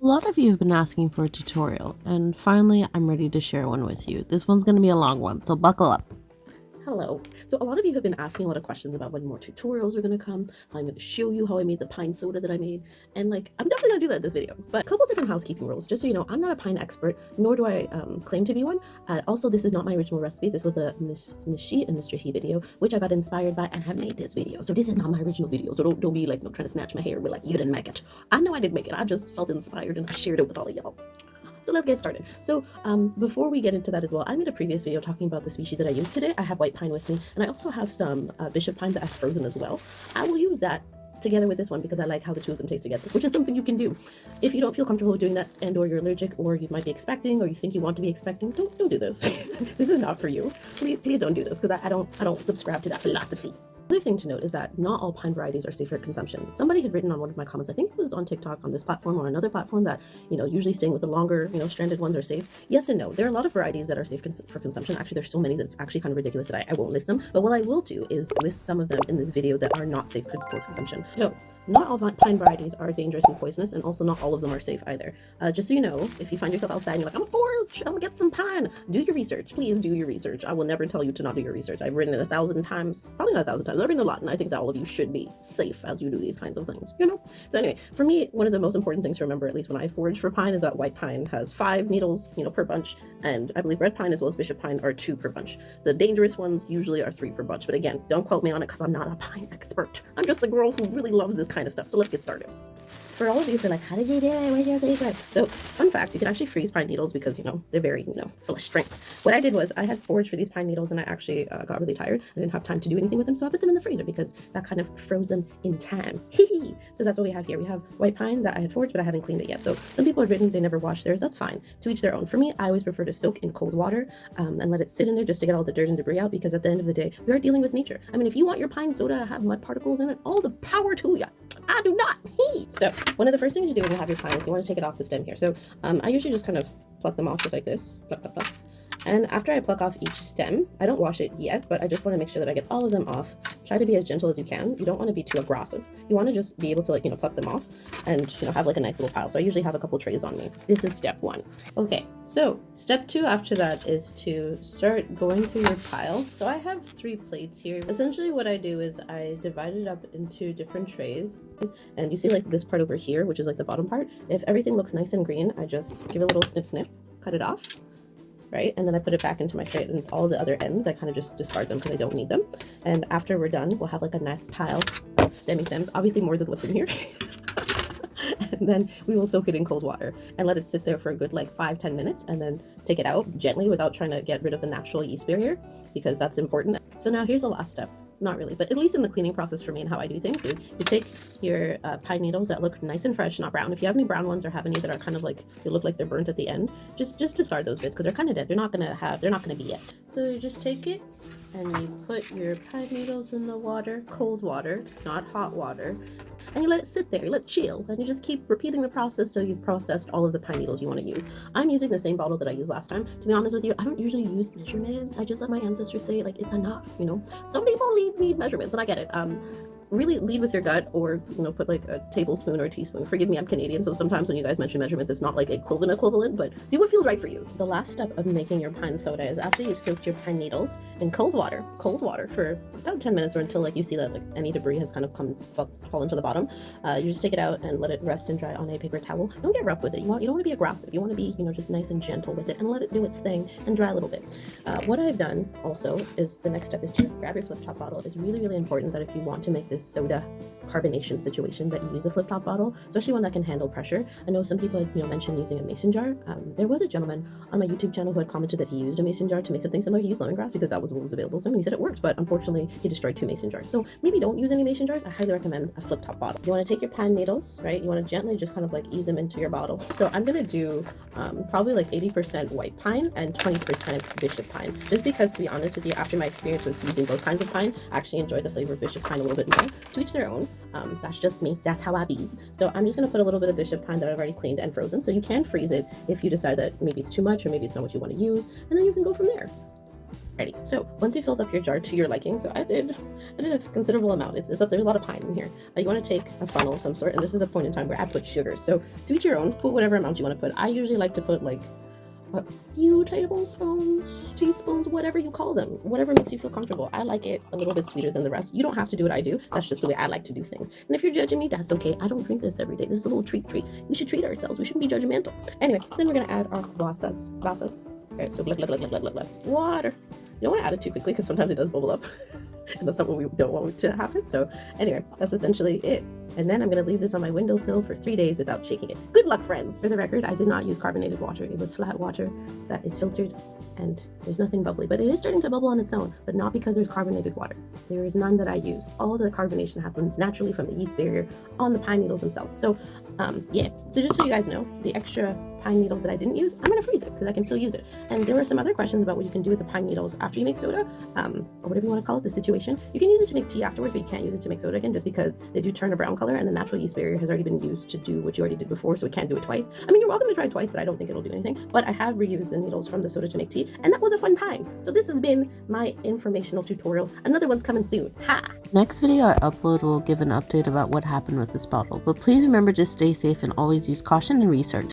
lot of you have been asking for a tutorial, and finally I'm ready to share one with you. This one's going to be a long one, so buckle up. Hello. So a lot of you have been asking a lot of questions about when more tutorials are going to come. I'm going to show you how I made the pine soda that I made. And I'm definitely going to do that in this video. But a couple different housekeeping rules, just so you know, I'm not a pine expert, nor do I claim to be one. Also, this is not my original recipe. This was a Miss She and Mr. He video, which I got inspired by and have made this video. So this is not my original video. So don't be like, trying to snatch my hair and be like, you didn't make it. I know I didn't make it. I just felt inspired and I shared it with all of y'all. So let's get started. So before we get into that as well, I made a previous video talking about the species that I used today. I have white pine with me, and I also have some bishop pine that I've frozen as well. I will use that together with this one because I like how the two of them taste together, which is something you can do. If you don't feel comfortable with doing that, and or you're allergic, or you might be expecting, or you think you want to be expecting, don't do this. This is not for you. Please don't do this because I don't subscribe to that philosophy. Another thing to note is that not all pine varieties are safe for consumption. Somebody had written on one of my comments, I think it was on TikTok on this platform or another platform, that usually staying with the longer stranded ones are safe. Yes and no. There are a lot of varieties that are safe for consumption. Actually, there's so many that it's actually kind of ridiculous that I won't list them. But what I will do is list some of them in this video that are not safe for consumption. So not all pine varieties are dangerous and poisonous, and also not all of them are safe either. Just so you know, if you find yourself outside and you're like, I'm a forge, I'm gonna get some pine, do your research. Please do your research. I will never tell you to not do your research. I've written it 1,000 times, probably not 1,000 times. I've written a lot, and I think that all of you should be safe as you do these kinds of things, So anyway, for me, one of the most important things to remember, at least when I forage for pine, is that white pine has 5 needles, per bunch, and I believe red pine as well as bishop pine are 2 per bunch. The dangerous ones usually are 3 per bunch, but again, don't quote me on it because I'm not a pine expert. I'm just a girl who really loves this kind of stuff. So let's get started. For all of you who are like, how did you do it? Where's your secret? So, fun fact, you can actually freeze pine needles because, they're very, full of strength. What I did was I had foraged for these pine needles and I actually got really tired. I didn't have time to do anything with them, so I put them in the freezer because that kind of froze them in time. So that's what we have here. We have white pine that I had foraged, but I haven't cleaned it yet. So some people have written they never wash theirs. That's fine. To each their own. For me, I always prefer to soak in cold water and let it sit in there just to get all the dirt and debris out, because at the end of the day, we are dealing with nature. I mean, if you want your pine soda to have mud particles in it, all the power to you. I do not. So one of the first things you do when you have your pine is you want to take it off the stem here. So I usually just kind of pluck them off just like this. Pluck, pluck, pluck. And after I pluck off each stem, I don't wash it yet, but I just want to make sure that I get all of them off. Try to be as gentle as you can. You don't want to be too aggressive. You want to just be able to pluck them off and have like a nice little pile. So I usually have a couple trays on me. This is step 1. Okay, so step 2 after that is to start going through your pile. So I have 3 plates here. Essentially what I do is I divide it up into different trays. And you see like this part over here, which is like the bottom part. If everything looks nice and green, I just give it a little snip snip, cut it off. Right, and then I put it back into my tray, and all the other ends I kind of just discard them because I don't need them. And after we're done, we'll have like a nice pile of stemmy stems, obviously more than what's in here. And then we will soak it in cold water and let it sit there for a good 5-10 minutes, and then take it out gently without trying to get rid of the natural yeast barrier, because that's important. So now here's the last step. Not really, but at least in the cleaning process for me and how I do things is you take your pine needles that look nice and fresh, not brown. If you have any brown ones or have any that are kind of they look like they're burnt at the end, just discard those bits because they're kind of dead. They're not gonna be it. So you just take it and you put your pine needles in the water, cold water, not hot water, and you let it sit there, you let it chill, and you just keep repeating the process till you've processed all of the pine needles you want to use. I'm using the same bottle that I used last time. To be honest with you, I don't usually use measurements. I just let my ancestors say it's enough, Some people need measurements, and I get it. Really lead with your gut, or put a tablespoon or a teaspoon. Forgive me, I'm Canadian, so sometimes when you guys mention measurements, it's not equivalent, but do what feels right for you. The last step of making your pine soda is after you've soaked your pine needles in cold water for about 10 minutes, or until you see that any debris has kind of fall into the bottom. You just take it out and let it rest and dry on a paper towel. Don't get rough with it. You don't want to be aggressive. You want to be just nice and gentle with it and let it do its thing and dry a little bit. What I've done also is the next step is to grab your flip top bottle. It's really, really important that if you want to make this soda carbonation situation, that you use a flip top bottle, especially one that can handle pressure. I know some people had mentioned using a mason jar. There was a gentleman on my YouTube channel who had commented that he used a mason jar to make something similar. He used lemongrass because that was what was available to him. He said it worked, but unfortunately he destroyed 2 mason jars. So maybe don't use any mason jars. I highly recommend a flip top bottle. You want to take your pine needles, right? You want to gently just kind of ease them into your bottle. So I'm gonna do probably 80% white pine and 20% bishop pine, just because, to be honest with you, after my experience with using both kinds of pine, I actually enjoy the flavor of bishop pine a little bit more. To each their own. That's just me. That's how I be. So I'm just going to put a little bit of bishop pine that I've already cleaned and frozen. So you can freeze it if you decide that maybe it's too much or maybe it's not what you want to use. And then you can go from there. Ready. So once you filled up your jar to your liking, so I did a considerable amount. There's a lot of pine in here. You want to take a funnel of some sort, and this is a point in time where I put sugar. So to each your own, put whatever amount you want to put. I usually like to put like a few tablespoons, teaspoons, whatever you call them, whatever makes you feel comfortable. I like it a little bit sweeter than the rest. You don't have to do what I do. That's just the way I like to do things. And if you're judging me, that's okay. I don't drink this every day. This is a little treat. We should treat ourselves. We shouldn't be judgmental. Anyway, then we're gonna add our glasses. Okay, so water. You don't want to add it too quickly because sometimes it does bubble up. And that's not what we don't want to happen. So anyway, that's essentially it. And then I'm going to leave this on my windowsill for 3 days without shaking it. Good luck, friends. For the record, I did not use carbonated water. It was flat water that is filtered, and there's nothing bubbly. But it is starting to bubble on its own, but not because there's carbonated water. There is none that I use. All the carbonation happens naturally from the yeast barrier on the pine needles themselves. So yeah, so just so you guys know, the extra pine needles that I didn't use, I'm going to freeze it because I can still use it. And there were some other questions about what you can do with the pine needles after you make soda, or whatever you want to call it, the situation. You can use it to make tea afterwards, but you can't use it to make soda again just because they do turn a brown color, and the natural yeast barrier has already been used to do what you already did before, so it can't do it twice. I mean, you're welcome to try it twice, but I don't think it'll do anything. But I have reused the needles from the soda to make tea, and that was a fun time. So this has been my informational tutorial. Another one's coming soon. Ha! Next video I upload will give an update about what happened with this bottle, but please remember to stay safe and always use caution and research.